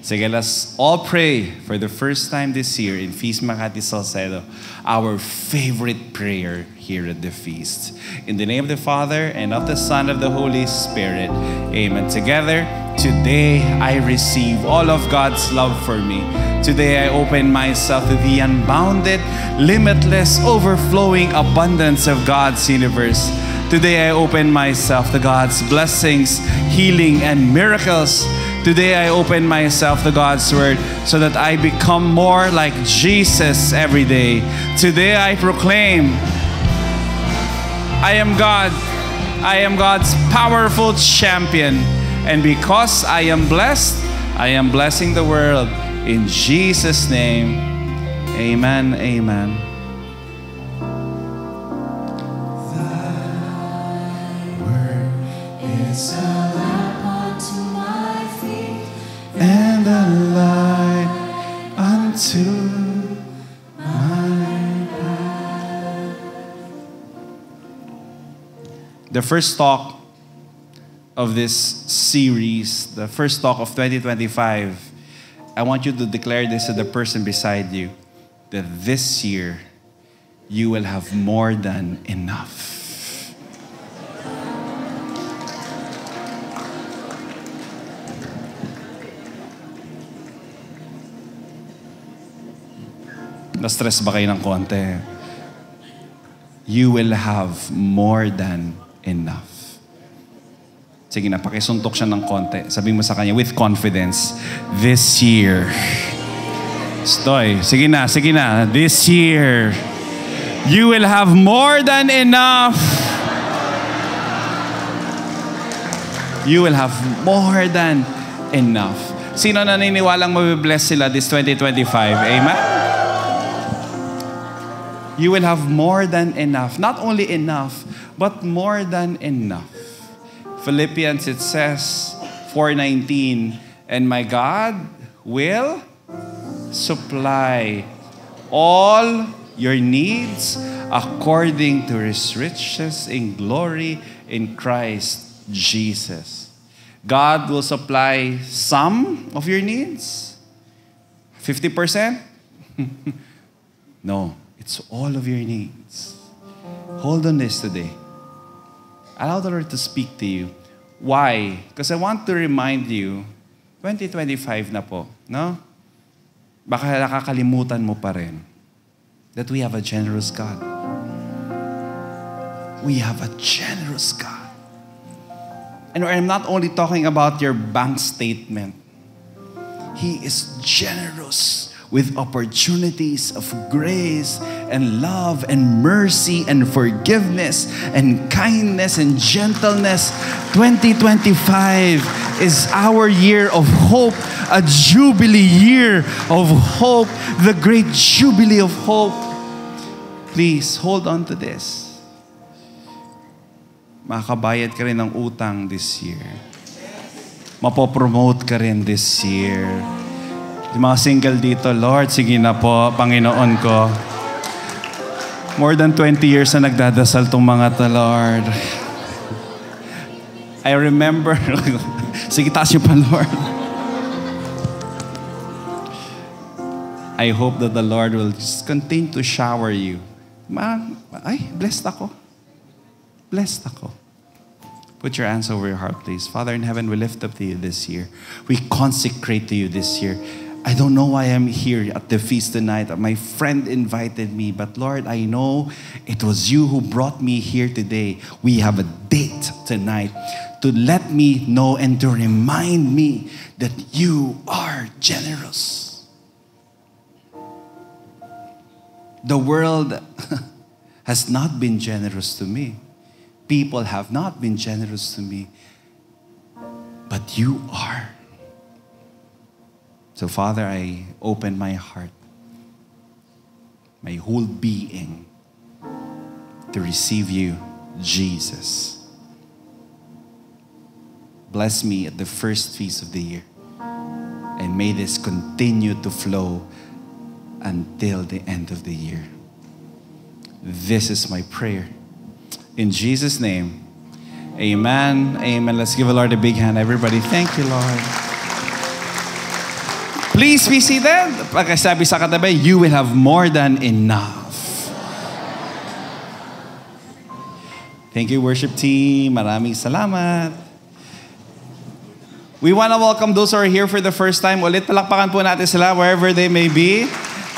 Sige, let's all pray for the first time this year in Feast Makati Salcedo, our favorite prayer here at the feast. In the name of the Father, and of the Son, and of the Holy Spirit. Amen. Together, today I receive all of God's love for me. Today I open myself to the unbounded, limitless, overflowing abundance of God's universe. Today I open myself to God's blessings, healing, and miracles. Today I open myself to God's Word so that I become more like Jesus every day. Today I proclaim, I am God. I am God's powerful champion. And because I am blessed, I am blessing the world. In Jesus' name, amen, amen. Thy word is a lamp unto my feet and a light unto my path. The first talk of this series, the first talk of 2025, I want you to declare this to the person beside you, that this year you will have more than enough. Na-stress ba kayo ng konti? You will have more than enough. Sige na, pakisuntok siya ng konti. Sabihin mo sa kanya, with confidence, this year. Stoy, sige na, sige na. This year, you will have more than enough. You will have more than enough. Sino naniniwalang mabibless sila this 2025? Amen? You will have more than enough. Not only enough, but more than enough. Philippians, it says, 4:19, and my God will supply all your needs according to His riches in glory in Christ Jesus. God will supply some of your needs? 50%? No, it's all of your needs. Hold on this today. Allow the Lord to speak to you. Why? Because I want to remind you, 2025 na po, no? Baka nakakalimutan mo pa rin that we have a generous God. We have a generous God. And I'm not only talking about your bank statement. He is generous with opportunities of grace and love and mercy and forgiveness and kindness and gentleness. 2025 is our year of hope, a jubilee year of hope, the great jubilee of hope. Please, hold on to this. Makakabayad ka rin ng utang this year. Mapopromote ka rin this year. Yung mga single dito, Lord, sige na po, Panginoon ko. More than 20 years na nagdadasal tong mga to, Lord. I remember, sige, taas niyo pa, Lord. I hope that the Lord will just continue to shower you. Ay, blessed ako. Blessed ako. Put your hands over your heart, please. Father in heaven, we lift up to you this year. We consecrate to you this year. I don't know why I'm here at the feast tonight. My friend invited me, but Lord, I know it was you who brought me here today. We have a date tonight to let me know and to remind me that you are generous. The world has not been generous to me. People have not been generous to me. But you are. So, Father, I open my heart, my whole being, to receive you, Jesus. Bless me at the first feast of the year. And may this continue to flow until the end of the year. This is my prayer. In Jesus' name, amen, amen. Let's give the Lord a big hand, everybody. Thank you, Lord. Please be seated. Pagkasabi sa katabi, you will have more than enough. Thank you, worship team. Maraming salamat. We want to welcome those who are here for the first time. Ulit, palakpakan po natin sila wherever they may be.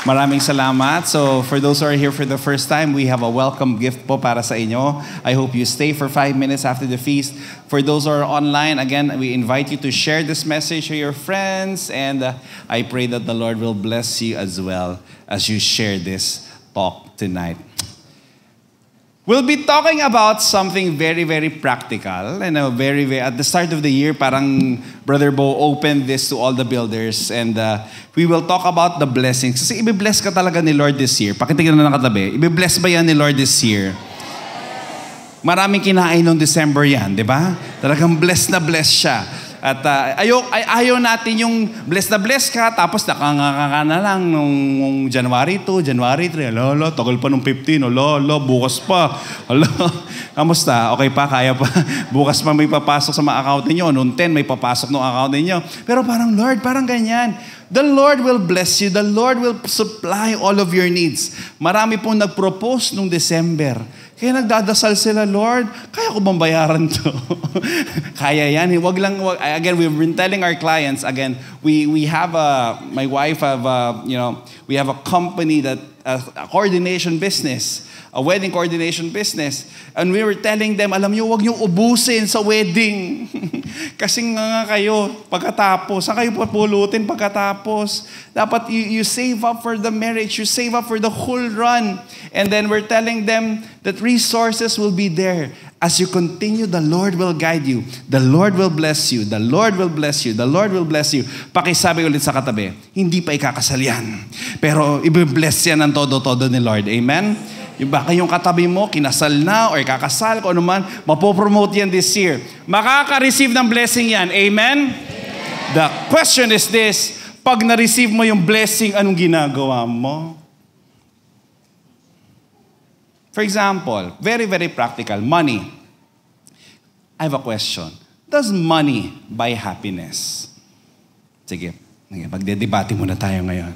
Maraming salamat. So, for those who are here for the first time, we have a welcome gift po para sa inyo. I hope you stay for 5 minutes after the feast. For those who are online, again, we invite you to share this message with your friends. And I pray that the Lord will bless you as well as you share this talk tonight. We'll be talking about something very, very practical. And at the start of the year, parang Brother Bo opened this to all the builders. And we will talk about the blessings. Kasi i-bless ka talaga ni Lord this year. Pakitingnan na ng katabi. I-bless ba yan ni Lord this year? Maraming kinain nung December yan, di ba? Talagang bless na bless siya. At ayaw natin yung bless na bless ka, tapos nakanganga na lang nung January 2, January 3, lolo, tagal pa nung 15, lolo, bukas pa. Kamusta? Okay pa? Kaya pa? Bukas pa may papasok sa mga account ninyo. Noong 10, may papasok ng account ninyo. Pero parang, Lord, parang ganyan. The Lord will bless you. The Lord will supply all of your needs. Marami pong nag-propose nung December. Kaya nagdadasal sila, Lord, kaya ko bang bayaran to? Kaya yan. Again, we've been telling our clients, again, we have my wife we have a company that, a coordination business, a wedding coordination business. And we were telling them, alam nyo, huwag nyo ubusin sa wedding. Kasi nga kayo, pagkatapos, saan kayo papulutin pagkatapos? Dapat you save up for the marriage, you save up for the whole run. And then we're telling them that resources will be there. As you continue, the Lord will guide you. The Lord will bless you. The Lord will bless you. The Lord will bless you. Pakisabi ulit sa katabi, hindi pa ikakasal yan. Pero i-bless yan ng todo-todo ni Lord. Amen? Baka yung katabi mo, kinasal na or kakasal, kung ano man, mapopromote yan this year. Makaka-receive ng blessing yan. Amen? The question is this, pag na-receive mo yung blessing, anong ginagawa mo? For example, very, very practical, money. I have a question. Does money buy happiness? Sige, magdedebate muna tayo ngayon.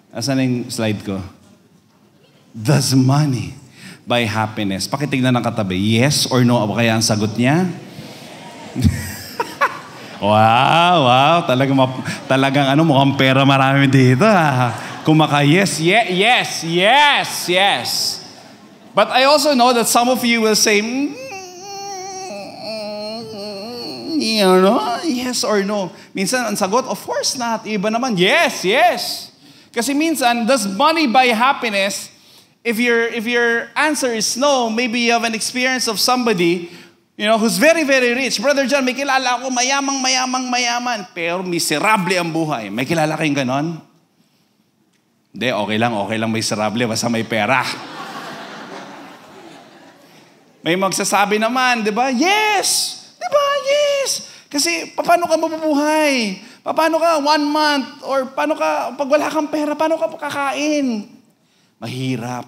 Asan na yung slide ko? Does money buy happiness? Pakitignan ng katabi, yes or no? O kaya ang sagot niya? Wow. Talagang mukhang pera marami dito. Kung maka-yes. But I also know that some of you will say, yes or no. Minsan, ang sagot, of course not. Iba naman, yes. Kasi minsan, does money buy happiness? If your answer is no, maybe you have an experience of somebody, who's very, very rich. Brother John, may kilala ako, mayaman. Pero miserable ang buhay. May kilala kayong ganon? Hindi, okay lang miserable, basta may pera. May magsasabi naman, di ba? Yes! Di ba? Yes! Kasi, paano ka mabubuhay? Paano ka 1 month? Or paano ka, pag wala kang pera, paano ka kakain? Mahirap.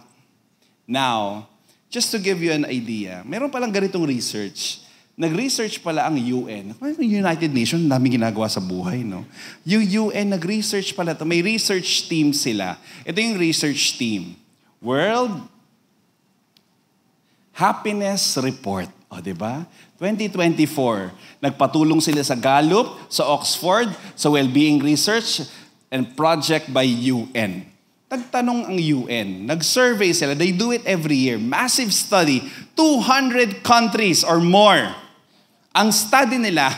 Now, just to give you an idea, meron palang ganitong research. Nag-research pala ang UN. United Nations, daming ginagawa sa buhay, no? Yung UN, nag-research pala ito. May research team sila. Ito yung research team. World Happiness Report. O, diba? 2024. Nagpatulong sila sa Gallup, sa Oxford, sa Wellbeing Research, and project by UN. Nagtanong ang UN. Nag-survey sila. They do it every year. Massive study. 200 countries or more. Ang study nila,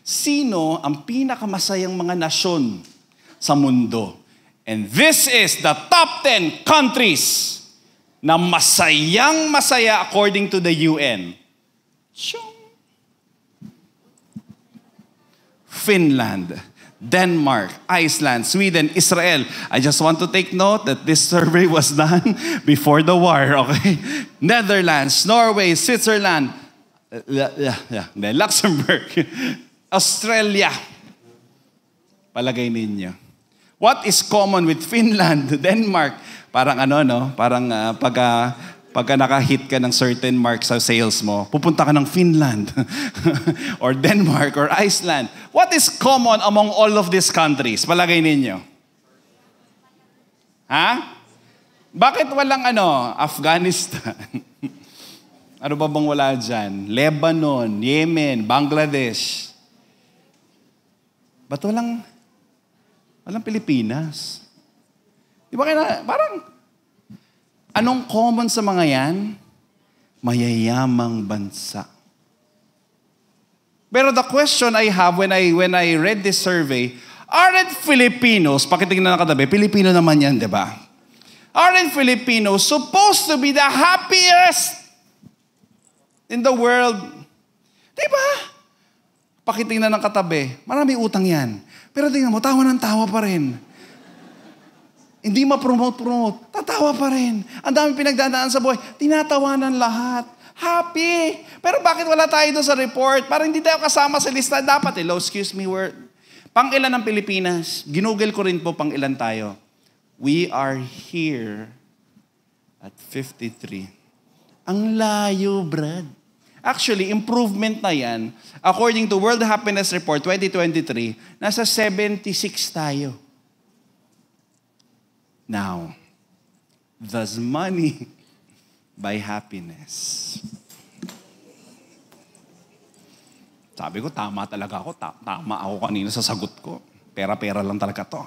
sino ang pinakamasayang mga nasyon sa mundo. And this is the top 10 countries na masayang-masaya according to the UN. Finland, Denmark, Iceland, Sweden, Israel. I just want to take note that this survey was done before the war, okay? Netherlands, Norway, Switzerland, Luxembourg, Australia. Palagay ninyo. What is common with Finland, Denmark? Parang pag Pagka nakahit ka ng certain mark sa sales mo, pupunta ka ng Finland or Denmark or Iceland. What is common among all of these countries? Palagay ninyo. Ha? Bakit walang Afghanistan? Ano ba bang wala dyan? Lebanon, Yemen, Bangladesh. Ba't walang Pilipinas? Di ba parang, anong common sa mga yan? Mayayamang bansa. Pero the question I have when I read this survey, aren't Filipinos, pakitingnan na katabi, Pilipino naman yan, di ba? Aren't Filipinos supposed to be the happiest in the world? Di ba? Pakitingnan ng katabi, marami utang yan. Pero tingnan mo, tawa ng tawa pa rin. Hindi ma-promote, tatawa pa rin. Ang dami pinagdadaan sa buhay, tinatawanan lahat. Happy! Pero bakit wala tayo doon sa report? Parang hindi tayo kasama sa lista. Dapat excuse me, pang-ilan ng Pilipinas? Ginugol ko rin po pang-ilan tayo. We are here at 53. Ang layo, Brad. Actually, improvement na yan. According to World Happiness Report 2023, nasa 76 tayo. Now, does money buy happiness? Sabi ko, tama talaga ako. Tama ako kanina sa sagot ko. Pera-pera lang talaga to.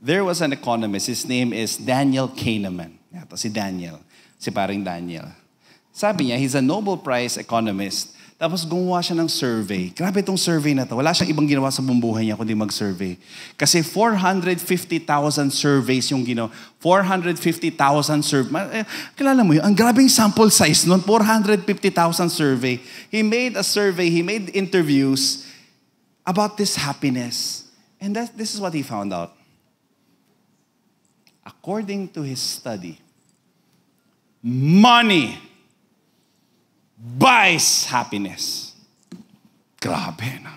There was an economist. His name is Daniel Kahneman. Ito si Daniel. Si paring Daniel. Sabi niya, he's a Nobel Prize economist. Tapos gumawa siya ng survey. Grabe itong survey na to. Wala siyang ibang ginawa sa buong buhay niya kundi mag-survey. Kasi 450,000 surveys yung ginawa. 450,000 surveys. Kilala mo yun? Ang grabing sample size nun. 450,000 survey. He made a survey. He made interviews about this happiness. And this is what he found out. According to his study, money buys happiness. Grabe na.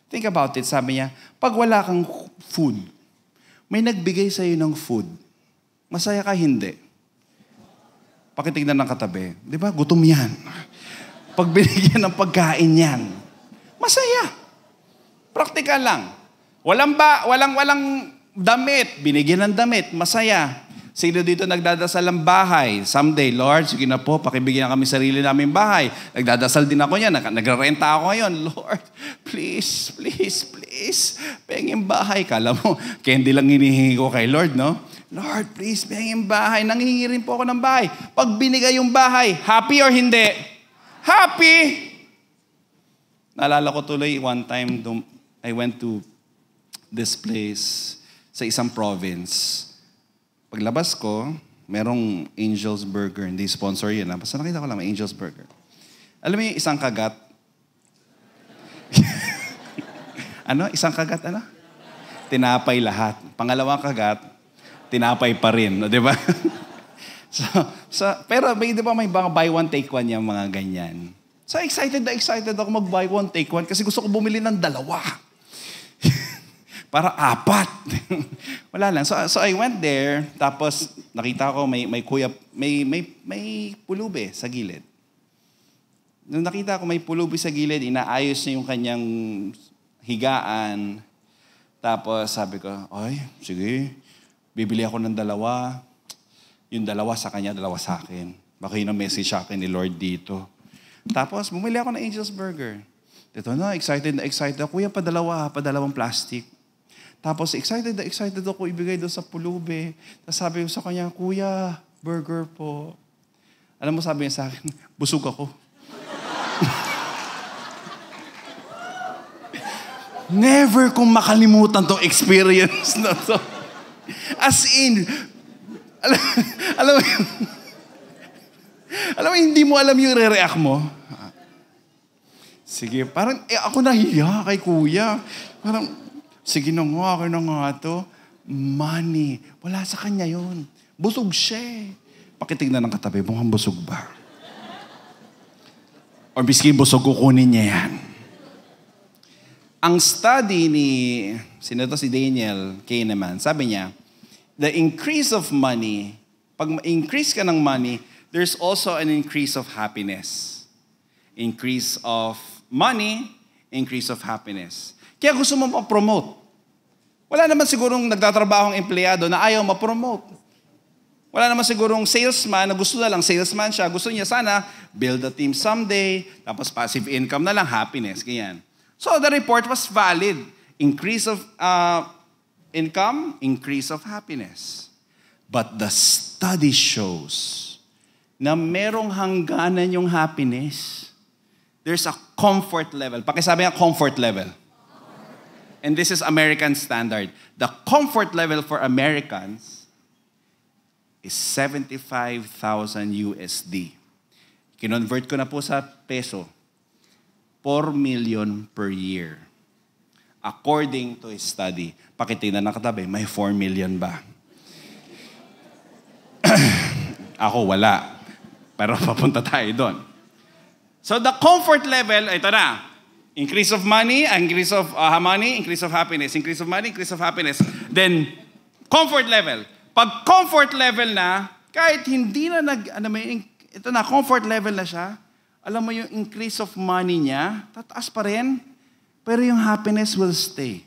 Think about it. Sabi niya, pag wala kang food, may nagbigay sa'yo ng food. Masaya ka, hindi. Pakitignan ng katabi. Di ba? Gutom yan. Pag binigyan ng pagkain yan, masaya. Praktikal lang. Walang damit. Binigyan ng damit. Masaya. Sino dito nagdadasal ng bahay? Someday, Lord, sige na po, pakibigyan kami sarili namin bahay. Nagdadasal din ako niyan. Nagrarenta ako ngayon. Lord, please, please, please, pengin bahay. Kala mo, candy lang hinihingi ko kay Lord, no? Lord, please, pengin bahay. Nanghihingi rin po ako ng bahay. Pag binigay yung bahay, happy or hindi? Happy! Naalala ko tuloy, one time, I went to this place sa isang province. Paglabas ko, merong Angel's Burger. Hindi sponsor yun. Basta nakita ko lang, Angel's Burger. Alam mo yung isang kagat? Isang kagat, Tinapay lahat. Pangalawang kagat, tinapay pa rin. Di ba? Pero di ba may buy one, take one yung mga ganyan. So excited ako mag-buy one, take one kasi gusto ko bumili ng 2. Para 4. Wala lang. So I went there, tapos nakita ko may pulubi sa gilid. Nung nakita ko may pulubi sa gilid, inaayos niya yung kanyang higaan. Tapos sabi ko, ay, sige, bibili ako ng 2. Yung 2 sa kanya, 2 sa akin. Baka yun ang message sa akin ni Lord dito. Tapos bumili ako ng Angel's Burger. Ito na, excited ako. Kuya, pa 2 plastic. Tapos excited ako ibigay doon sa pulubi. Tapos sabi ko sa kanya, Kuya, burger po. Alam mo sabi niya sa akin, busog ako. Never kong makalimutan tong experience na to. As in, alam mo, hindi mo alam yung re-react mo. Sige, parang ako nahiya kay Kuya. Parang, sige na nga, akin na nga to. Money. Wala sa kanya yun. Busog siya eh. Pakitignan ng katabi, mukhang busog ba? Or miskin busog, kukunin niya yan. Ang study ni, si Daniel Kahneman, sabi niya, the increase of money Pag increase ka ng money, there's also an increase of happiness. Increase of money, increase of happiness. Kaya gusto mo ma-promote. Wala naman sigurong nagtatrabaho ang empleyado na ayaw ma-promote. Wala naman sigurong salesman na gusto na lang salesman siya. Gusto niya sana build a team someday, tapos passive income na lang, happiness, ganyan. So the report was valid. Increase of income, increase of happiness. But the study shows na merong hangganan yung happiness. There's a comfort level. Pakisabi nga, comfort level. And this is American standard. The comfort level for Americans is 75,000 USD. Kinonvert ko na po sa peso. 4 million per year. According to a study. Pakitingnan na katabi, may 4 million ba? Ako wala. Pero papunta tayo doon. So the comfort level, ito na. Increase of money, increase of increase of happiness. Increase of money, increase of happiness. Then, comfort level. Pag comfort level na, kahit hindi na ito na, comfort level na siya, alam mo yung increase of money niya, tataas pa rin, pero yung happiness will stay.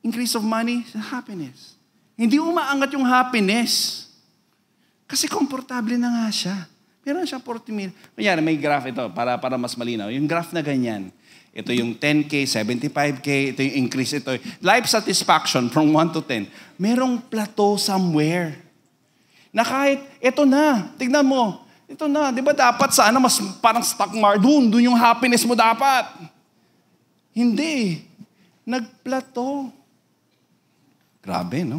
Increase of money, happiness. Hindi umaangat yung happiness. Kasi komportable na nga siya. Meron siya 40 mil. Kanya, may graph ito para mas malinaw. Yung graph na ganyan. Ito yung 10K, 75K, ito yung increase, ito. Life satisfaction from 1 to 10. Merong plateau somewhere. Na kahit, ito na, tignan mo, ito na, di ba dapat sana mas parang stock market, doon yung happiness mo dapat. Hindi. Nag-plateau. Grabe, no?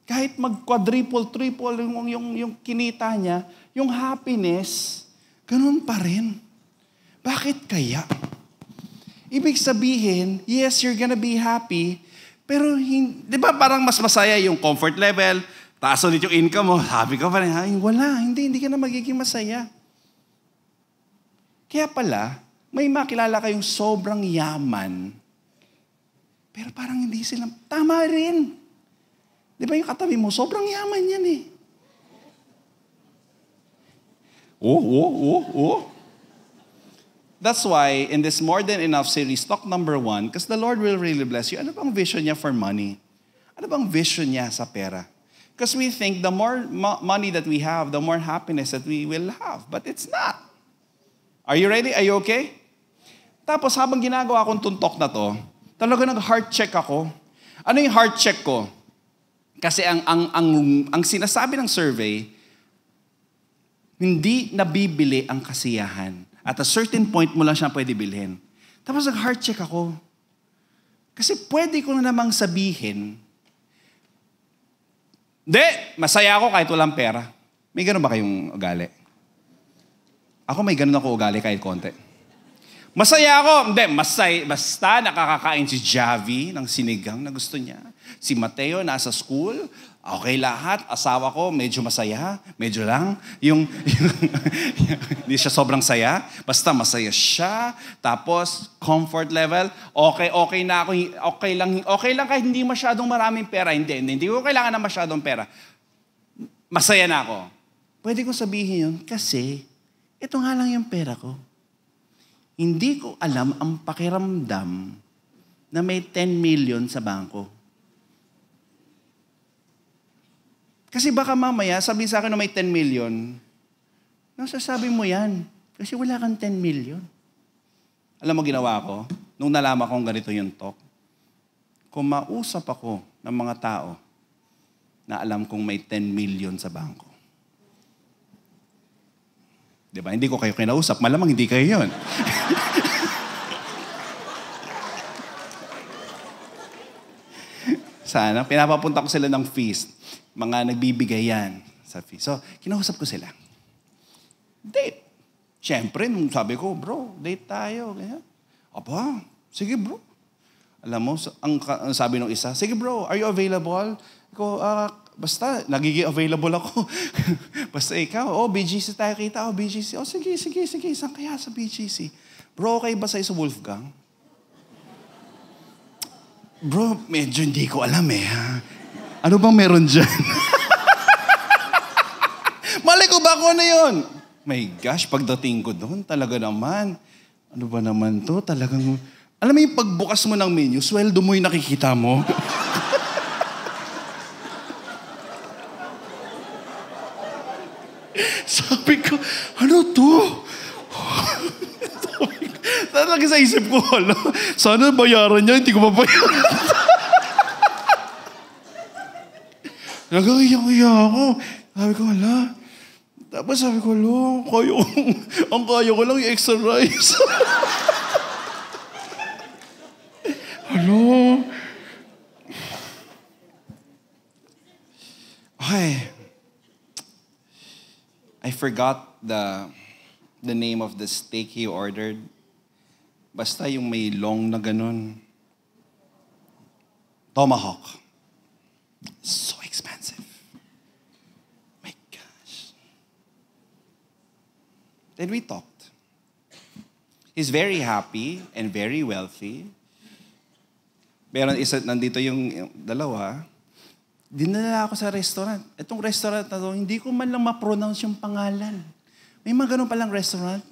Kahit mag-quadruple, triple yung kinita niya, yung happiness, ganun pa rin. Bakit kaya? Ibig sabihin, yes, you're gonna be happy, pero di ba parang mas masaya yung comfort level, taas ulit yung income mo, happy ka pa rin. Wala, hindi ka na magiging masaya. Kaya pala, may makilala kayong sobrang yaman, pero parang hindi sila, tama rin. Di ba yung katabi mo, sobrang yaman yan eh. That's why, in this More Than Enough series, talk number 1, because the Lord will really bless you. Ano bang vision niya for money? Ano bang vision niya sa pera? Because we think the more money that we have, the more happiness that we will have. But it's not. Are you ready? Are you okay? Tapos habang ginagawa akong tuntok na to, talaga nag-heart check ako. Ano yung heart check ko? Kasi ang sinasabi ng survey, hindi nabibili ang kasiyahan. At a certain point mo lang siya pwede bilhin. Tapos nag-heart check ako. Kasi pwede ko na namang sabihin, masaya ako kahit walang pera. May ganun ba kayong ugali? Ako may ganun ako ugali kahit konti. Masaya ako. Basta nakakakain si Javi ng sinigang na gusto niya. Si Mateo nasa school. Okay lahat. Asawa ko medyo masaya. Medyo lang. Hindi siya sobrang saya. Basta masaya siya. Tapos comfort level. Okay na ako. Okay lang kahit hindi masyadong maraming pera. Hindi ko kailangan ng masyadong pera. Masaya na ako. Pwede ko sabihin yun kasi ito nga lang yung pera ko. Hindi ko alam ang pakiramdam na may 10 million sa bangko. Kasi baka mamaya, sabihin sa akin na may 10 million, nasasabi mo yan. Kasi wala kang 10 million. Alam mo ginawa ko? Nung nalaman kong ganito yung talk, kumausap ako ng mga tao na alam kong may 10 million sa bangko. Diba? Hindi ko kayo kinausap. Malamang hindi kayo yun. Sana, pinapapunta ko sila ng feast. Mga nagbibigay yan sa feast. So, kinausap ko sila. Date. Siyempre, nung sabi ko, bro, date tayo. Ganyan. Aba, sige bro. Alam mo, ang sabi ng isa, sige bro, are you available? Ako, basta, nagiging available ako. Basta ikaw, BGC tayo kita. BGC. Sige. Saan kaya sa BGC? Bro, okay ba sa Wolfgang? Bro, medyo hindi ko alam eh. Ano bang meron dyan? Malay ko ba kung ano yun? My gosh, pagdating ko doon, talaga naman. Ano ba naman to? Talagang, alam mo yung pagbukas mo ng menu, sweldo mo yung nakikita mo. Sabi ko, ano to? Talaga sa isip ko, sana bayaran niya, hindi ko mabayaran. Nagkakaya ako. Sabi ko, Tapos sabi ko, ang kaya ko lang yung extra rice. Okay. I forgot the name of the steak he ordered. Basta yung may long na ganun. Tomahawk. So expensive. My gosh. Then we talked. He's very happy and very wealthy. Pero nandito yung dalawa. Dinala ako sa restaurant. Itong restaurant na to, hindi ko man lang ma-pronounce yung pangalan. May mga ganun palang restaurant.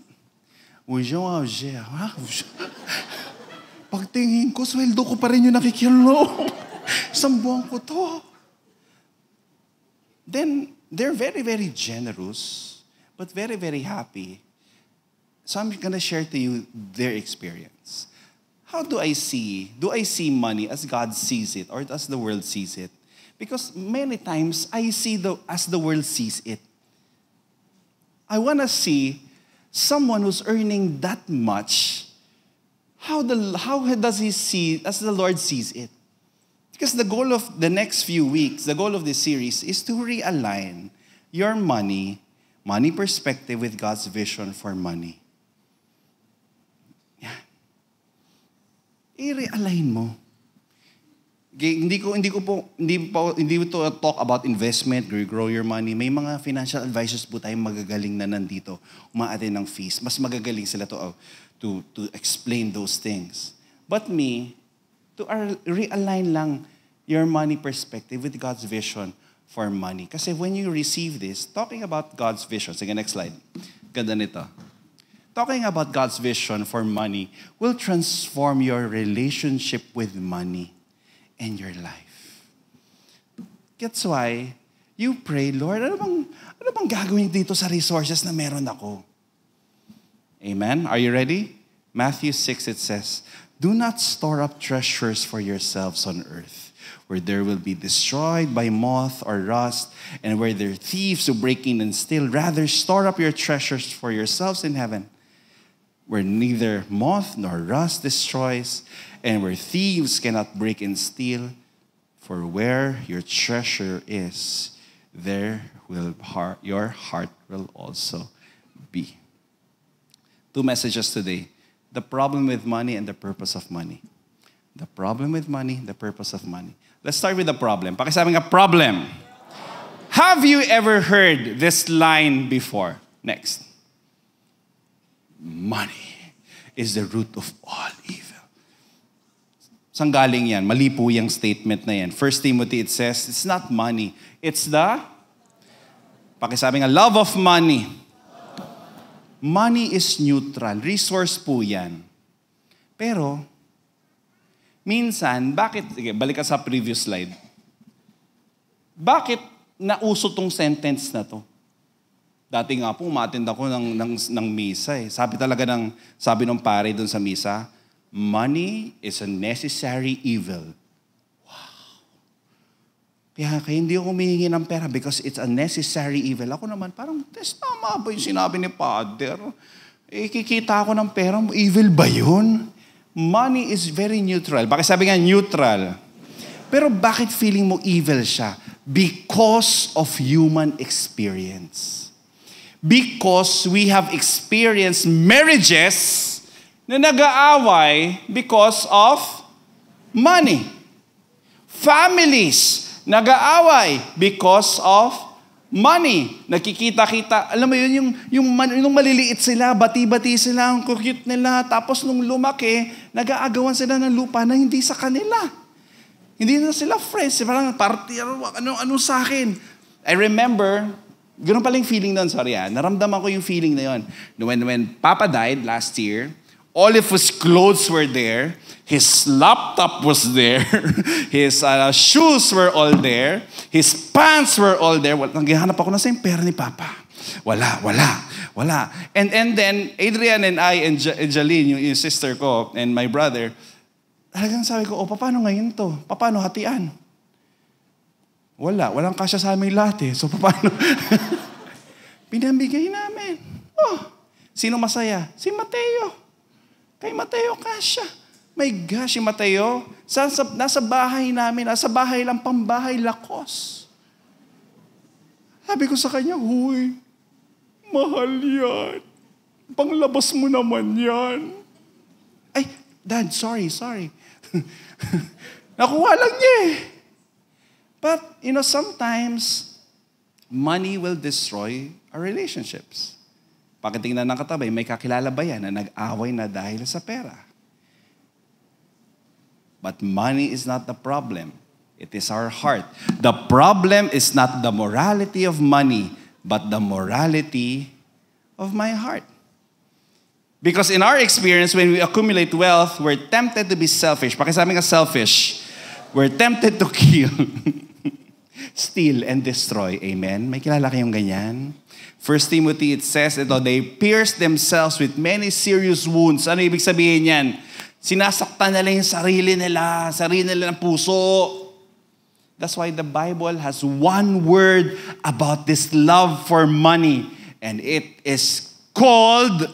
Pagtingin ko, sweldo ko pa rin yung nakikilo. Isang buwan ko to. Then, they're very, very generous, but very, very happy. So I'm gonna share to you their experience. How do I see? Do I see money as God sees it or as the world sees it? Because many times, I see as the world sees it. I wanna see someone who's earning that much, how does he see as the Lord sees it? Because the goal of the next few weeks, the goal of this series is to realign your money perspective with God's vision for money. Yeah. I-realign mo. Hindi to talk about investment, grow your money. May mga financial advisors po tayong magagaling na nandito, umaattend ng fees. Mas magagaling sila to explain those things. But me, to realign lang your money perspective with God's vision for money. Kasi when you receive this, talking about God's vision, sige, next slide. Ganda nito. Talking about God's vision for money will transform your relationship with money in your life. That's why you pray, Lord, ano bang gagawin dito sa resources na meron ako? Amen? Are you ready? Matthew 6, it says, "Do not store up treasures for yourselves on earth, where there will be destroyed by moth or rust, and where there are thieves who break in and steal. Rather, store up your treasures for yourselves in heaven, where neither moth nor rust destroys, and where thieves cannot break and steal. For where your treasure is, there will your heart will also be." Two messages today. The problem with money and the purpose of money. The problem with money, the purpose of money. Let's start with the problem. Pakisabi nga, problem. Have you ever heard this line before? Next. Money is the root of all evil. Saan galing yan? Mali po yung statement na yan. 1 Timothy, it says, it's not money. It's pakisabi nga, love of money. Money is neutral. Resource po yan. Pero, minsan, sige, balik ka sa previous slide. Bakit nauso tong sentence na to? Dati nga po, umattend ako ng misa eh. Sabi ng pare doon sa misa, money is a necessary evil. Wow. Kaya hindi ako humihingi ng pera because it's a necessary evil. Ako naman, parang, tama ba yung sinabi ni Father? Kikita ako ng pera, evil ba yun? Money is very neutral. Bakit sabi nga neutral? Pero bakit feeling mo evil siya? Because of human experience. Because we have experienced marriages na nag-aaway because of money. Families nag-aaway because of money. Nakikita-kita. Alam mo yun, yung maliliit sila, bati-bati sila, ang cute nila. Tapos nung lumaki, nag-aagawan sila ng lupa na hindi sa kanila. Hindi na sila friends. Parang party, ano sa akin. I remember, Ganun pala yung feeling doon, sorry naramdaman ko yung feeling na yun. When Papa died last year, all of his clothes were there, his laptop was there, his shoes were all there, his pants were all there. Naghahanap ako na sa yung pera ni Papa. Wala. And then, Adrian and I and Jaline, yung sister ko, and my brother, talagang sabi ko, paano ngayon to? Paano hatian? Walang kasya sa amin lahat So, paano? Pinamigay namin. Sino masaya? Si Mateo. Kay Mateo kasya. My gosh, si Mateo, nasa bahay namin, nasa bahay lang, pambahay, lakos. Sabi ko sa kanya, huy, mahal yan. Panglabas mo naman yan. Ay, Dad, sorry. Nakuha lang niya But, sometimes, money will destroy our relationships. Pagkatingnan ng katabi, may kakilala ba yan na nag-away na dahil sa pera? But money is not the problem. It is our heart. The problem is not the morality of money, but the morality of my heart. Because in our experience, when we accumulate wealth, we're tempted to be selfish. Pakisabi nga selfish. We're tempted to kill, steal, and destroy. Amen? May kilala kayong ganyan? 1 Timothy, it says, they pierced themselves with many serious wounds. Ano ibig sabihin yan? Sinasaktan nila yung sarili nila ng puso. That's why the Bible has one word about this love for money. And it is called...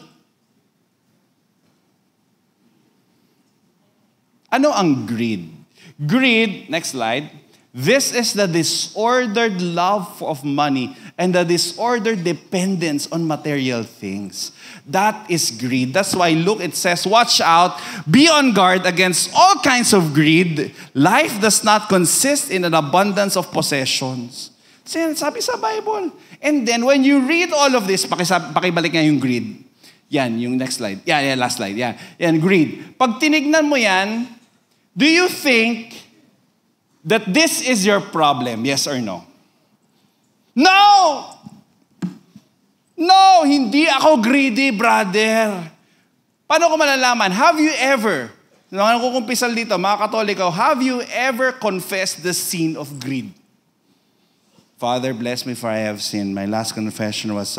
Ano ang greed? Greed, next slide. This is the disordered love of money and the disordered dependence on material things. That is greed. That's why Luke, it says, watch out, be on guard against all kinds of greed. Life does not consist in an abundance of possessions. Sabi sa Bible. And then when you read all of this, pakibalik nga yung greed. Yan, yung next slide. Yan, last slide. Yan, greed. Pag tinignan mo yan, do you think that this is your problem? Yes or no? No! No, hindi ako greedy, brother. Paano ko malalaman? Have you ever, mga nakukumpisal dito, mga Katoliko, have you ever confessed the sin of greed? Father, bless me for I have sinned. My last confession was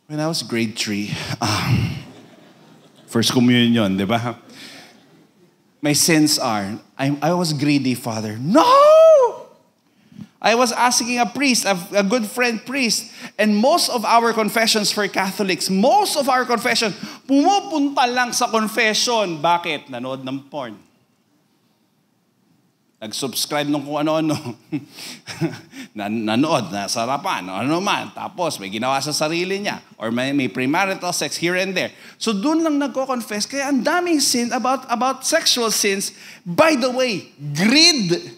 when I was grade 3. First communion, di ba? My sins are, I was greedy, Father. No! I was asking a priest, a good friend priest, and most of our confessions for Catholics, pumupunta lang sa confession. Bakit? Nanood ng porn. Nag-subscribe ng kung ano-ano. Nanood, nasarapan, ano man. Tapos may ginawa sa sarili niya. Or may premarital sex here and there. So doon lang nagko-confess. Kaya ang daming sin about sexual sins. By the way, greed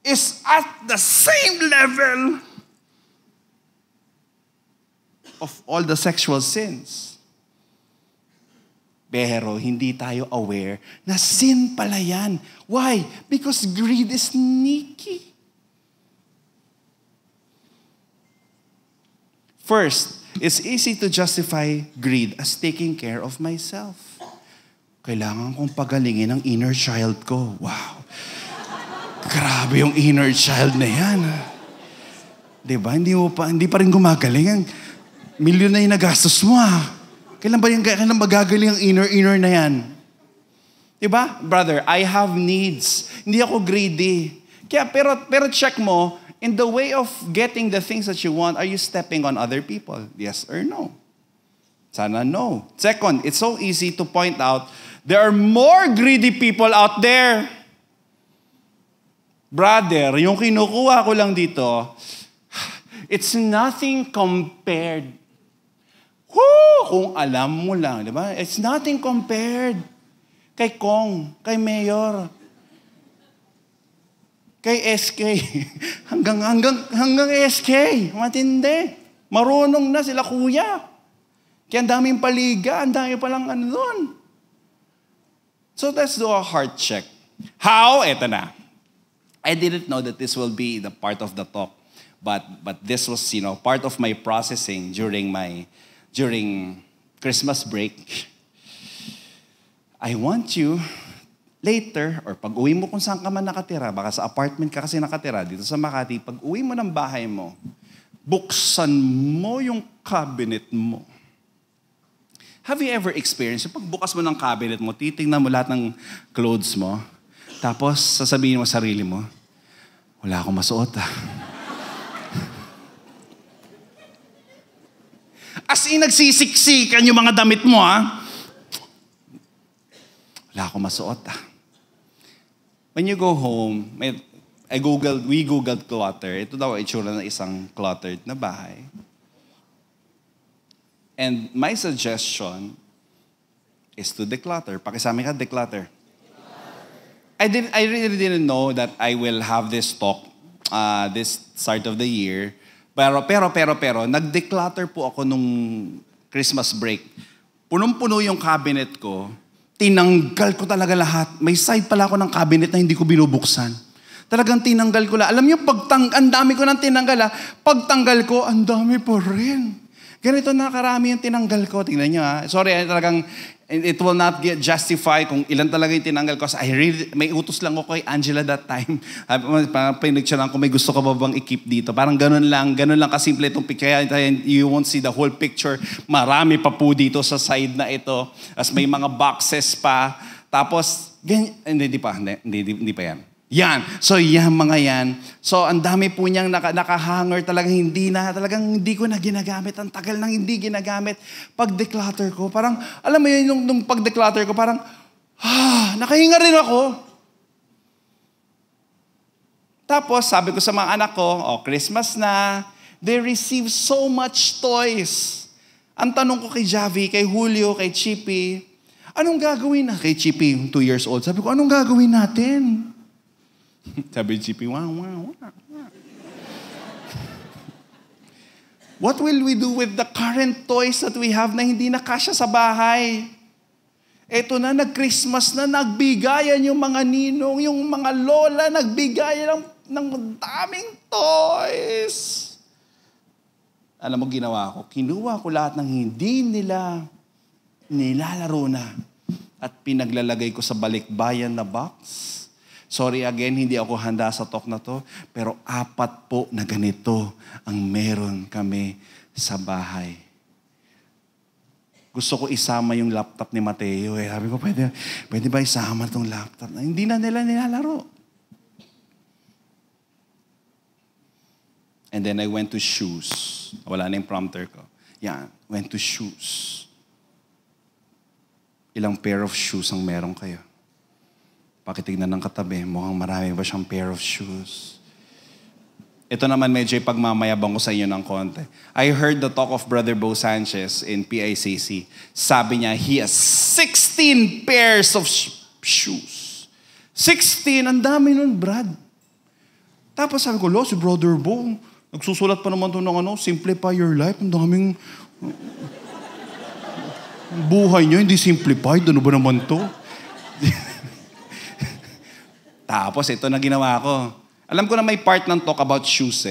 is at the same level of all the sexual sins. Pero hindi tayo aware na sin pala yan. Why? Because greed is sneaky. First, it's easy to justify greed as taking care of myself. Kailangan kong pagalingin ang inner child ko. Wow. Grabe yung inner child na yan. Diba? Hindi pa rin gumagaling. Ang milyon na yung nagastos mo Kailan magagaling ang inner na yan? Diba? Brother, I have needs. Hindi ako greedy. Kaya, pero check mo, in the way of getting the things that you want, are you stepping on other people? Yes or no? Sana no. Second, it's so easy to point out, there are more greedy people out there. Brother, yung kinukuha ko lang dito, it's nothing compared. Kung alam mo lang, di ba? It's nothing compared kay Kong, kay Mayor, kay SK. hanggang SK. Matindi. Marunong na sila kuya. Kaya ang daming paliga, ang dami palang doon. So let's do a heart check. How? Eto na. I didn't know that this will be the part of the talk. But this was, part of my processing during Christmas break. I want you later, or pag uwi mo kung saan ka man nakatira, baka sa apartment ka kasi nakatira, dito sa Makati, pag uwi mo ng bahay mo, buksan mo yung cabinet mo. Have you ever experienced, pag bukas mo ng cabinet mo, titingnan mo lahat ng clothes mo, tapos sasabihin mo sa sarili mo, wala akong masuot As in, nagsisiksikan yung mga damit mo Wala akong masuot When you go home, we googled clutter. Ito daw ay itsura ng isang cluttered na bahay. And my suggestion is to declutter. Pakisama ka, declutter. I really didn't know that I will have this talk this start of the year. Pero, nag-declutter po ako nung Christmas break. Punong-puno yung cabinet ko. Tinanggal ko talaga lahat. May side pala ako ng cabinet na hindi ko binubuksan. Talagang tinanggal ko lahat. Alam niyo, ang dami ko nang tinanggal Pagtanggal ko, ang dami po rin. Ganito na karami yung tinanggal ko. Tingnan niyo Sorry, talagang it will not get justified kung ilan talaga yung tinanggal ko. May utos lang ako kay Angela that time. Pinag-siya lang kung may gusto ka ba bang i-keep dito. Parang ganun lang kasimple itong picture. You won't see the whole picture. Marami pa po dito sa side na ito. As may mga boxes pa. Tapos, hindi pa yan. Yan. So, mga yan. So, ang dami po niyang nakahanger talagang hindi ko na ginagamit. Ang tagal nang hindi ginagamit. Pag-declutter ko, parang, alam mo yun, nung pag-declutter ko, parang, nakahinga rin ako. Tapos, sabi ko sa mga anak ko, Christmas na, they receive so much toys. Ang tanong ko kay Javi, kay Julio, kay Chippy, anong gagawin na? Kay Chippy, 2 years old, sabi ko, anong gagawin natin? Sabi ni Chippy, wow. What will we do with the current toys that we have na hindi na kasya sa bahay? Eto na, nag-Christmas na, nagbigayan yung mga ninong, yung mga lola, nagbigayan ng daming toys. Alam mo ginawa ko? Kinuha ko lahat ng hindi nila nilalaro na at pinaglalagay ko sa balikbayan na box. Sorry again, hindi ako handa sa talk na to, pero 4 po na ganito ang meron kami sa bahay. Gusto ko isama yung laptop ni Mateo. Sabi ko, pwede ba isama tong laptop? Hindi na nila nilalaro. And then I went to shoes. Wala na yung prompter ko. Yan, went to shoes. Ilang pair of shoes ang meron kayo? Pakitignan ng katabi, mukhang marami ba siyang pair of shoes? Ito naman medyo pagmamayabang ko sa inyo ng konti. I heard the talk of Brother Bo Sanchez in PICC. Sabi niya, he has 16 pairs of shoes. 16, ang dami nun, Brad. Tapos sabi ko, si Brother Bo, nagsusulat pa naman ito ng simplify your life. Ang daming buhay niyo, hindi simplified. Ano ba naman to? Tapos ito na ginawa ko. Alam ko na may part ng talk about shoes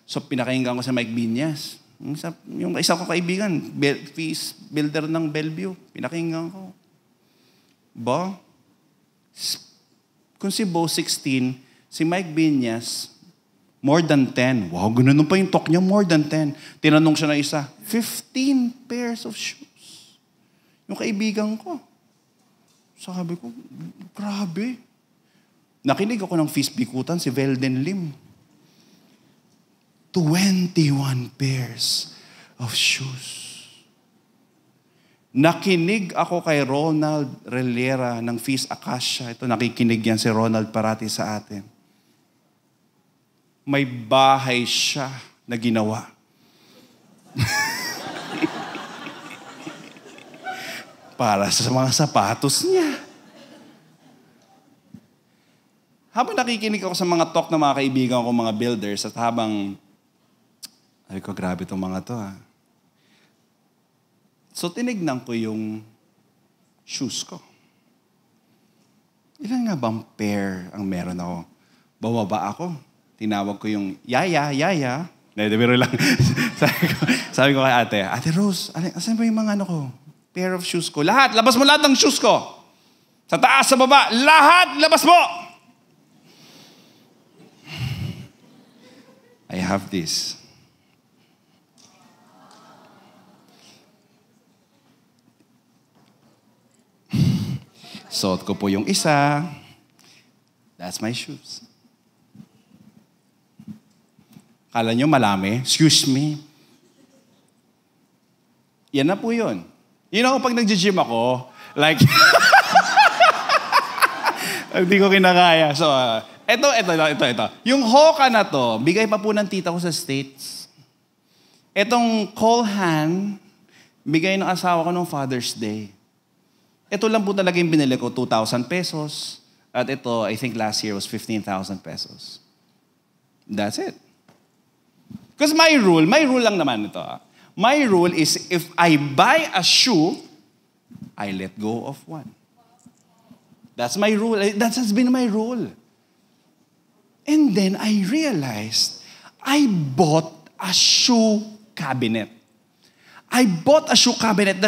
So pinakinggan ko sa Mike Binyas. Yung isa ko kaibigan, builder ng Bellevue. Pinakinggan ko. Kung si Bo 16, si Mike Binyas, more than 10. Wow, ganun pa yung talk niya, more than 10. Tinanong siya na isa, 15 pairs of shoes. Yung kaibigan ko. Sabi ko, grabe. Nakinig ako ng feast bikutan, si Velden Lim. 21 pairs of shoes. Nakinig ako kay Ronald Relera ng Feast Acacia. Ito, nakikinig yan si Ronald parati sa atin. May bahay siya na ginawa. Para sa mga sapatos niya. Habang nakikinig ako sa mga talk ng mga kaibigan ko, mga builders, at habang, ay ko, grabe itong mga to So, tinignan ko yung shoes ko. Ilan nga bang pair ang meron ako? Bawaba ako. Tinawag ko yung, Yaya. Biro lang. sabi ko kay Ate Rose, asan ba yung mga pair of shoes ko? Lahat, labas mo lahat ng shoes ko. Sa taas, sa baba, lahat, labas mo! I have this. Suot ko po yung isa. That's my shoes. Kala nyo malami? Excuse me. Yan na po yun. You know, pag nag-gym ako, like, hindi ko kinakaya. So, ito. Yung Hoka na to, bigay pa po ng tita ko sa States. Itong Colhan, bigay ng asawa ko noong Father's Day. Ito lang po talaga yung binili ko, 2,000 pesos. At ito, I think last year was 15,000 pesos. That's it. Because my rule lang naman ito. My rule is if I buy a shoe, I let go of one. That's my rule. That has been my rule. And then I realized I bought a shoe cabinet. The shoe cabinet,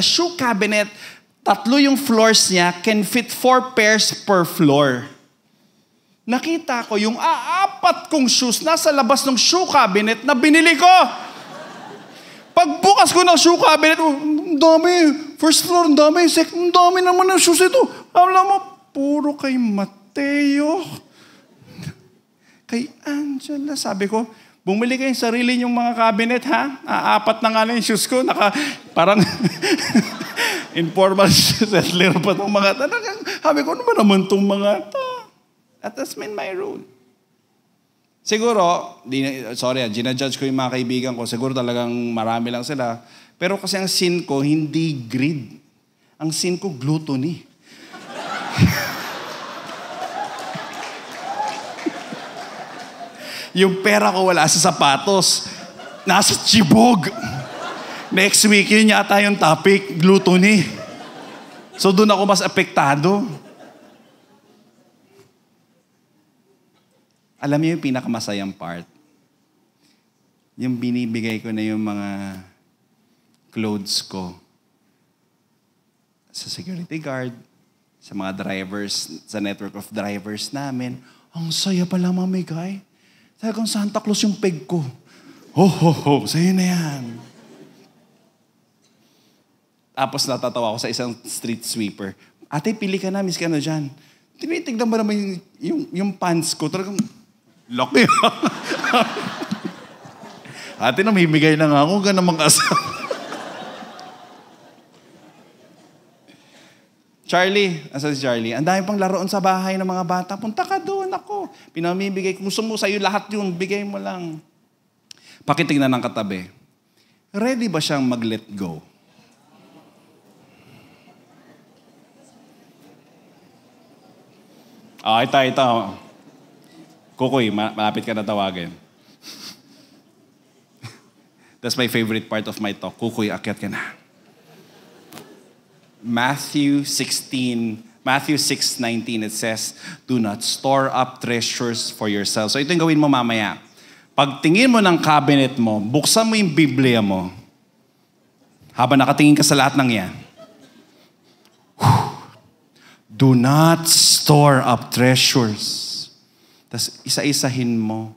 3 yung floors niya, can fit 4 pairs per floor. Nakita ko yung 4 kong shoes nasa labas ng shoe cabinet na binili ko. Pagbukas ko ng shoe cabinet, ang dami. First floor, ang dami. Second, ang dami naman ng shoes ito. Alam mo, puro kay Mateo. Kay Angela. Sabi ko, bumili kayong sarili yung mga cabinet, ha? 4 na nga na yung shoes ko. Parang informal settler pa itong mga talagang. Sabi ko, ano ba naman itong mga ito? That has been my rule. Siguro, ginajudge ko yung mga kaibigan ko. Siguro talagang marami lang sila. Pero kasi ang sin ko, hindi greed. Ang sin ko, gluttony. Yung pera ko wala sa sapatos. Nasa chibog. Next week, yun yata yung topic, gluttony. So doon ako mas apektado. Alam niyo yung pinakamasayang part? Yung binibigay ko na yung mga clothes ko sa security guard, sa mga drivers, sa network of drivers namin. Ang saya pala mamigay. Talagang Santa Claus yung peg ko. Sa'yo na yan. Tapos natatawa ako sa isang street sweeper. Ate, pili ka na, miss ka na dyan. Tinitignan mo naman yung pants ko. Talagang, laki. Ate, namimigay na nga ako. Ganang mga asawa. Charlie, asa si Charlie? Ang dami pang laruan sa bahay ng mga bata. Punta ka doon, ako. Pinamimigay. Kung gusto mo sa'yo lahat yun, bigay mo lang. Pakitignan ng katabi. Ready ba siyang mag-let go? Ito. Kukoy, malapit ka na tawagin. That's my favorite part of my talk. Kukoy, akyat ka na. Matthew 6:19, it says, do not store up treasures for yourselves. So ito yung gawin mo mamaya. Pagtingin mo ng cabinet mo, buksan mo yung Biblia mo, habang nakatingin ka sa lahat ng yan. Do not store up treasures. Tapos isa-isahin mo.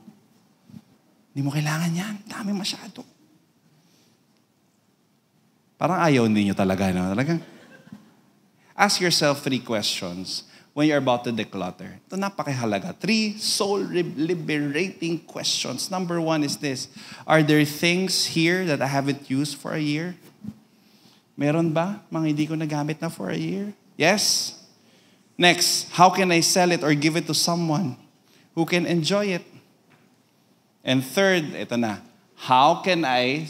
Hindi mo kailangan yan. Dami masyado. Parang ayaw ninyo talaga. No? Talagang, ask yourself 3 questions when you're about to declutter. Ito napakahalaga. 3 soul-liberating questions. Number 1 is this. Are there things here that I haven't used for a year? Meron ba mga hindi ko nagamit na for a year? Yes. Next, how can I sell it or give it to someone who can enjoy it? And third, ito na.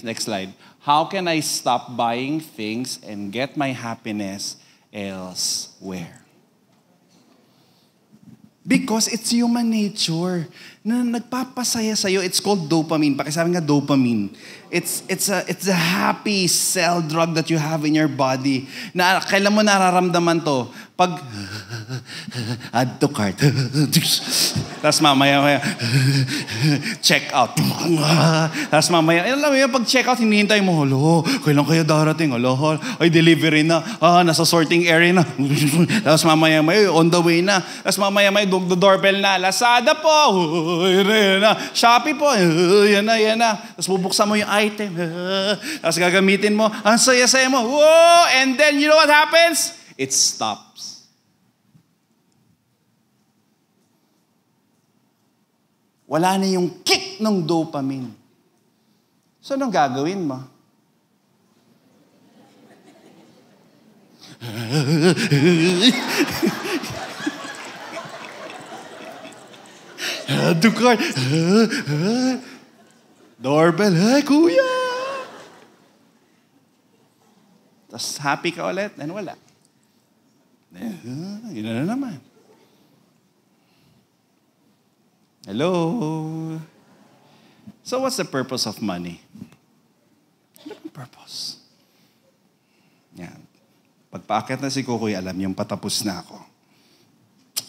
Next slide. How can I stop buying things and get my happiness elsewhere? Because it's human nature na nagpapasaya sa'yo. It's called dopamine. Pakisabi nga dopamine. It's a happy cell drug that you have in your body. Na kailan mo nararamdaman to? Pag add to cart. Tapos mamaya, check out. Tapos mamaya, alam mo yung pag check out, hinihintay mo, halo, kailan kayo darating? Halo, ay delivery na, nasa sorting area na. Tapos mamaya, on the way na. Tapos mamaya, doorbell na, Lazada po, yan na. Shopee po, yan na. Tapos bubuksan mo yung item. Tapos gagamitin mo, ang saya-saya mo. Whoa! And then, you know what happens? It stops. Wala na yung kick ng dopamine. So, anong gagawin mo? The car. Doorbell. Hi, kuya. Tapos happy ka ulit, then wala. Yun na naman. Hello? So what's the purpose of money? Ano ang purpose? Yan. Pagpaakyat na si Kukoy, alam niyong patapos na ako.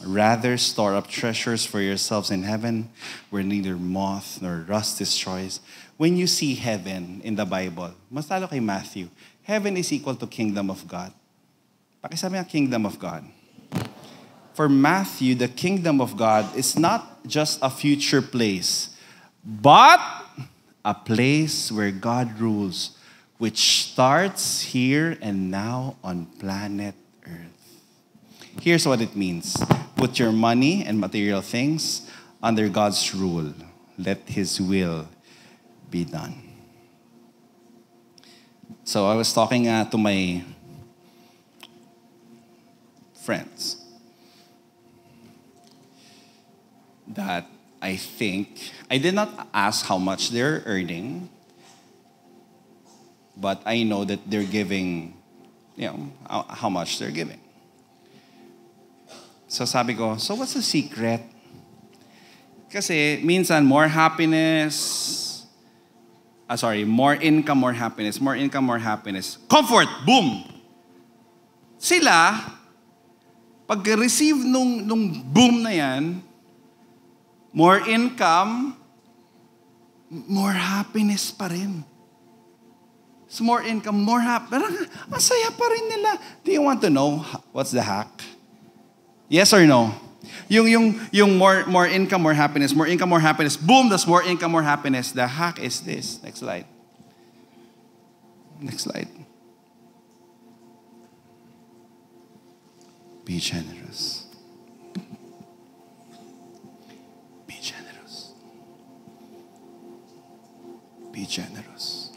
Rather store up treasures for yourselves in heaven where neither moth nor rust destroys. When you see heaven in the Bible, mas lalo kay Matthew, heaven is equal to kingdom of God. Pakisabi nga kingdom of God. For Matthew, the kingdom of God is not just a future place, but a place where God rules, which starts here and now on planet Earth. Here's what it means. Put your money and material things under God's rule. Let His will be done. So I was talking to my friends that I think, I did not ask how much they're earning, but I know that they're giving, how much they're giving. So sabi ko, so what's the secret? Kasi minsan more income, more happiness. More income, more happiness. Comfort, boom! Sila, pag-receive nung boom na yan, more income, more happiness pa rin. So more income, more happiness. Ang saya pa rin nila. Do you want to know what's the hack? Yes or no? Yung more income, more happiness. More income, more happiness. Boom, that's more income, more happiness. The hack is this. Next slide. Next slide. Be generous. Be generous. Be generous.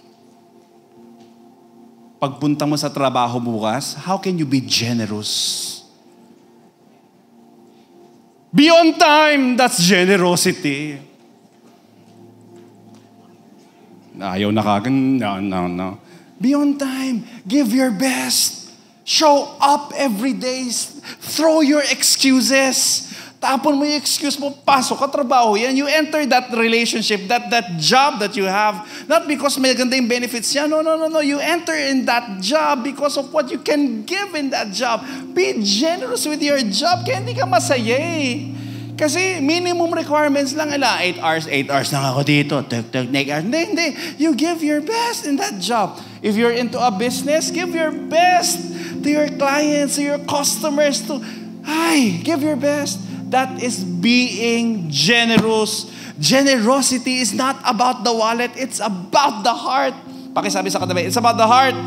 Pagpunta mo sa trabaho bukas, how can you be generous? Be on time, that's generosity. Ayaw na kagan, no. Be on time, give your best. Show up every day. Throw your excuses. Tapon mo yung excuse mo, pasok ka trabaho yan. You enter that relationship, that job that you have, not because may ganda yung benefits niya. No. You enter in that job because of what you can give in that job. Be generous with your job, kaya hindi ka masaya eh. Kasi minimum requirements lang, 8 hours lang ako dito. 8 hours. Hindi. You give your best in that job. If you're into a business, give your best to your clients, to your customers, give your best. That is being generous. Generosity is not about the wallet, it's about the heart. Pakisabi sa katabi, it's about the heart.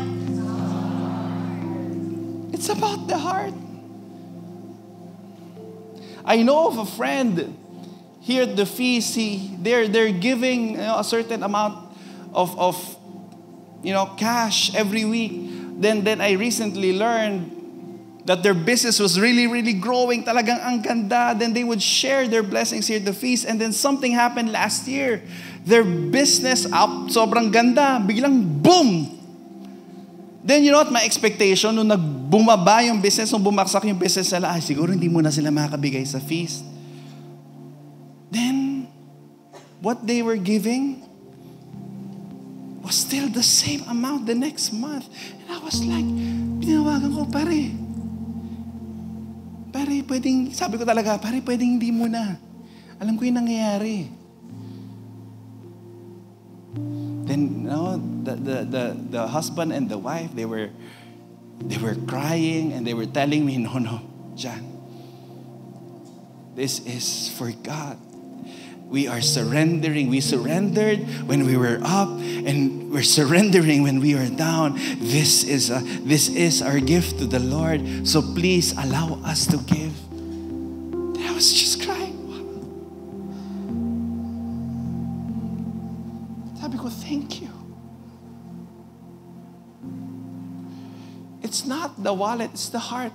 It's about the heart. I know of a friend here at the feast, they're giving a certain amount of cash every week. Then I recently learned that their business was really, really growing. Talagang ang ganda. Then they would share their blessings here at the feast. And then something happened last year. Their business up, sobrang ganda. Biglang boom! Then you know what my expectation? Nung nagbumaba yung business, nung bumaksak yung business nila, siguro hindi mo na sila makakabigay sa feast. Then, what they were giving was still the same amount the next month. And I was like, tinawagan ko, pare, pwedeng, sabi ko talaga, pwedeng hindi mo na. Alam ko yung nangyayari. Then, the husband and the wife, they were crying and they were telling me, no, John, this is for God. We are surrendering. We surrendered when we were up, and we're surrendering when we are down. This is our gift to the Lord. So please allow us to give. I was just crying. Sabi ko, thank you. It's not the wallet, it's the heart.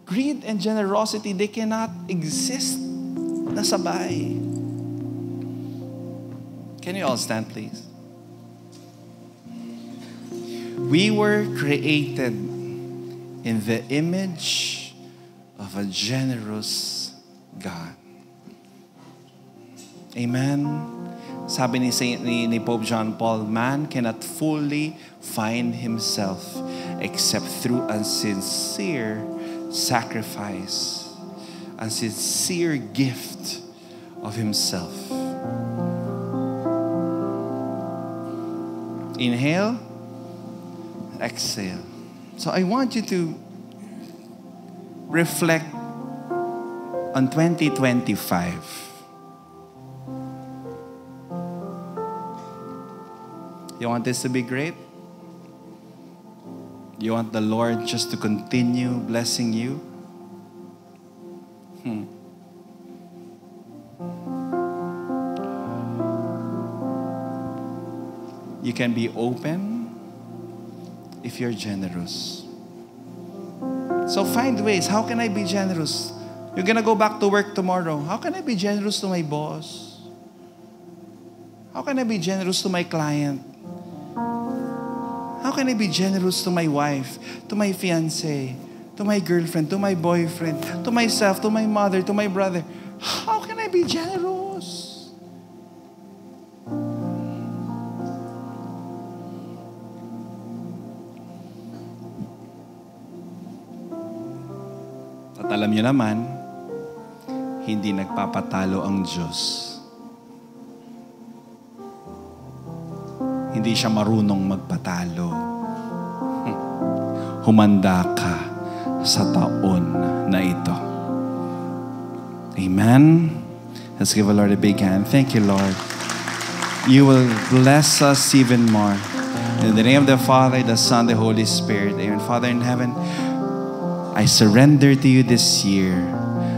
Greed and generosity, they cannot exist na sabay. Can you all stand, please? We were created in the image of a generous God. Amen. Sabi ni Pope John Paul, man cannot fully find himself except through a sincere sacrifice, a sincere gift of himself. Inhale, exhale. So I want you to reflect on 2025. You want this to be great? You want the Lord just to continue blessing you? You can be open if you're generous. So find ways. How can I be generous? You're gonna go back to work tomorrow. How can I be generous to my boss? How can I be generous to my client? How can I be generous to my wife, to my fiancé, to my girlfriend, to my boyfriend, to myself, to my mother, to my brother? How can I be generous? At alam niyo naman, hindi nagpapatalo ang Diyos. Hindi siya marunong magpatalo. Humanda ka sa taon na ito. Amen? Let's give the Lord a big hand. Thank you, Lord. You will bless us even more. In the name of the Father, the Son, the Holy Spirit. Amen. Father in heaven, I surrender to you this year.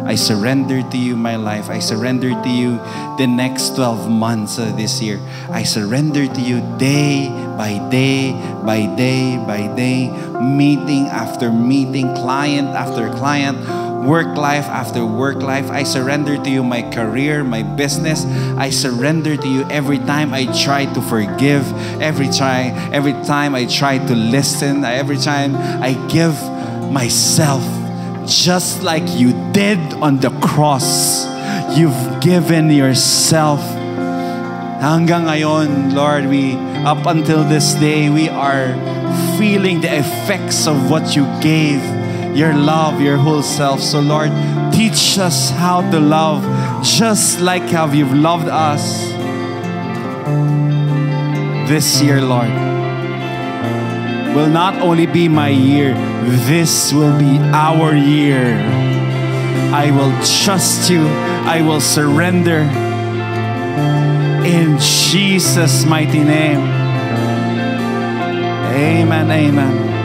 I surrender to you my life. I surrender to you the next 12 months of this year. I surrender to you day by day, by day, by day, meeting after meeting, client after client, work life after work life. I surrender to you my career, my business. I surrender to you every time I try to forgive, every time I try to listen, every time I give myself. Just like you did on the cross, you've given yourself. Hanggang ngayon, Lord, up until this day, we are feeling the effects of what you gave, your love, your whole self. So Lord, teach us how to love just like how you've loved us. This year, Lord, will not only be my year, this will be our year. I will trust you. I will surrender. In Jesus' mighty name. Amen, amen.